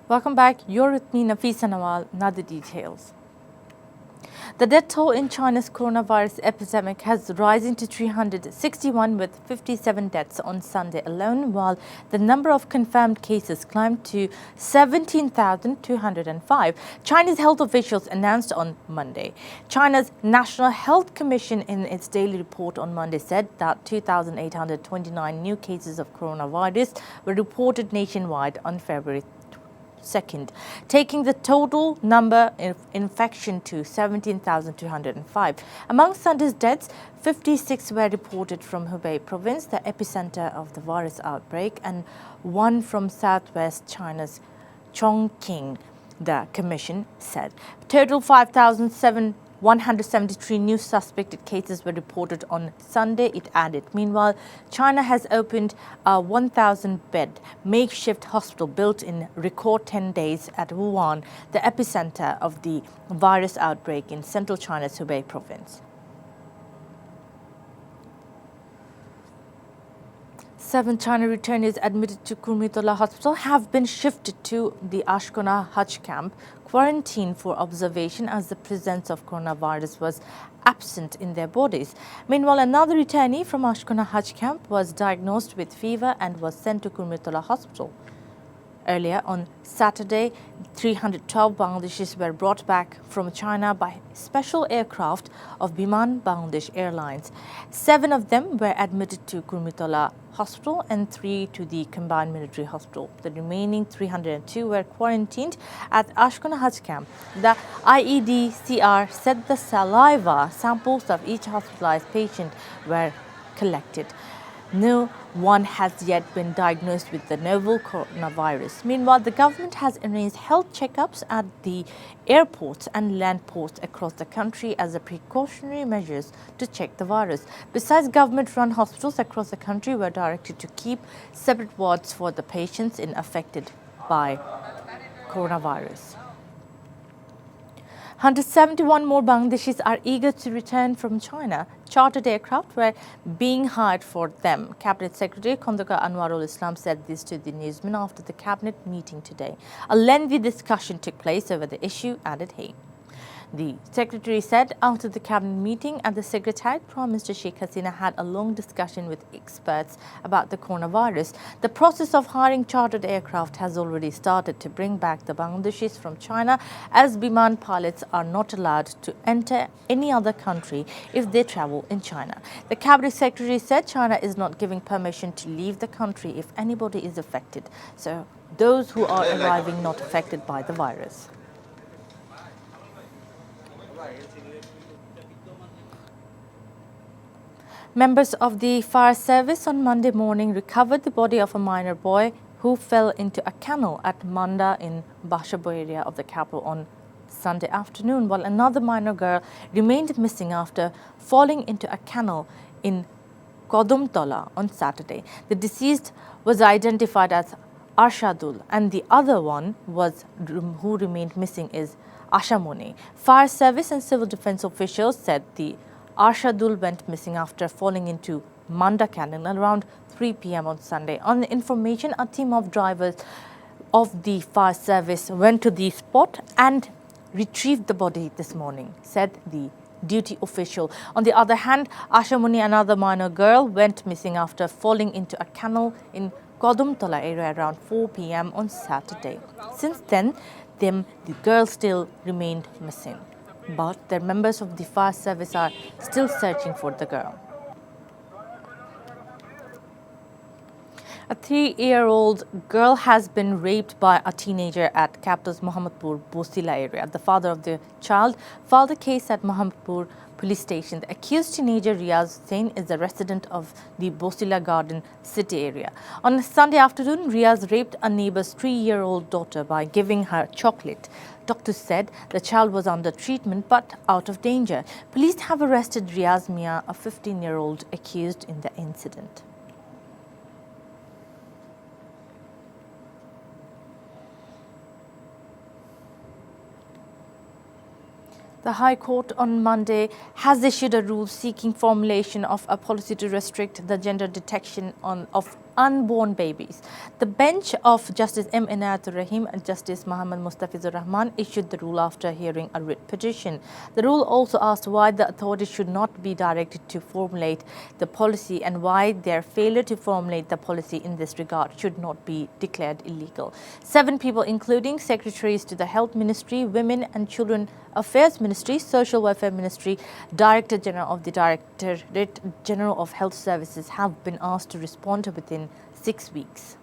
Welcome back. You're with me, Nafisa Nawal. Now the details. The death toll in China's coronavirus epidemic has risen to 361 with 57 deaths on Sunday alone, while the number of confirmed cases climbed to 17,205. Chinese health officials announced on Monday. China's National Health Commission in its daily report on Monday said that 2,829 new cases of coronavirus were reported nationwide on February 2nd, taking the total number of infection to 17,205. Among Sunday's deaths, 56 were reported from Hubei province, the epicenter of the virus outbreak, and one from southwest China's Chongqing, the commission said. Total 5,173 new suspected cases were reported on Sunday, it added. Meanwhile, China has opened a 1,000-bed makeshift hospital built in record 10 days at Wuhan, the epicenter of the virus outbreak in central China's Hubei province. 7 China returnees admitted to Kurmitola Hospital have been shifted to the Ashkona Hajj camp, quarantined for observation as the presence of coronavirus was absent in their bodies. Meanwhile, another returnee from Ashkona Hajj camp was diagnosed with fever and was sent to Kurmitola Hospital. Earlier on Saturday, 312 Bangladeshis were brought back from China by special aircraft of Biman Bangladesh Airlines. 7 of them were admitted to Kurmitola Hospital and 3 to the Combined Military Hospital. The remaining 302 were quarantined at Ashkona Hajj camp. The IEDCR said the saliva samples of each hospitalized patient were collected. No one has yet been diagnosed with the novel coronavirus. Meanwhile, the government has arranged health checkups at the airports and land ports across the country as a precautionary measures to check the virus. Besides, government-run hospitals across the country were directed to keep separate wards for the patients affected by coronavirus. 171 more Bangladeshis are eager to return from China. Chartered aircraft were being hired for them. Cabinet Secretary Khondaka Anwarul Islam said this to the newsmen after the cabinet meeting today. A lengthy discussion took place over the issue, added he. The secretary said after the cabinet meeting at the Secretariat, Prime Minister Sheikh Hasina had a long discussion with experts about the coronavirus. The process of hiring chartered aircraft has already started to bring back the Bangladeshis from China, as Biman pilots are not allowed to enter any other country if they travel in China. The cabinet secretary said China is not giving permission to leave the country if anybody is affected. So those who are arriving not affected by the virus. Members of the fire service on Monday morning recovered the body of a minor boy who fell into a canal at Manda in Bashabo area of the capital on Sunday afternoon, while another minor girl remained missing after falling into a canal in Kodumtola on Saturday. The deceased was identified as Arshadul, and the other one who remained missing is Ashamoni. Fire service and civil defense officials said the Arshadul went missing after falling into Manda Canal around 3 p.m. on Sunday. On the information, a team of drivers of the fire service went to the spot and retrieved the body this morning, said the duty official. On the other hand, Ashamuni, another minor girl, went missing after falling into a canal in Kodumtola area around 4 p.m. on Saturday. Since then, the girl still remained missing, but the members of the fire service are still searching for the girl. A 3-year-old girl has been raped by a teenager at capital's Mohammadpur, Bosila area. The father of the child filed a case at Mohammadpur police station. The accused teenager, Riaz Hussain, is a resident of the Bosila Garden City area. On Sunday afternoon, Riaz raped a neighbor's 3-year-old daughter by giving her chocolate. Doctors said the child was under treatment but out of danger. Police have arrested Riaz Mia, a 15-year-old accused in the incident. The High Court on Monday has issued a rule seeking formulation of a policy to restrict the gender detection of unborn babies. The bench of Justice M. Inayatur Rahim and Justice Muhammad Mustafizur Rahman issued the rule after hearing a writ petition. The rule also asked why the authorities should not be directed to formulate the policy and why their failure to formulate the policy in this regard should not be declared illegal. 7 people, including secretaries to the Health Ministry, Women and Children Affairs Ministry, Social Welfare Ministry, Director General of the Directorate General of Health Services, have been asked to respond within 6 weeks.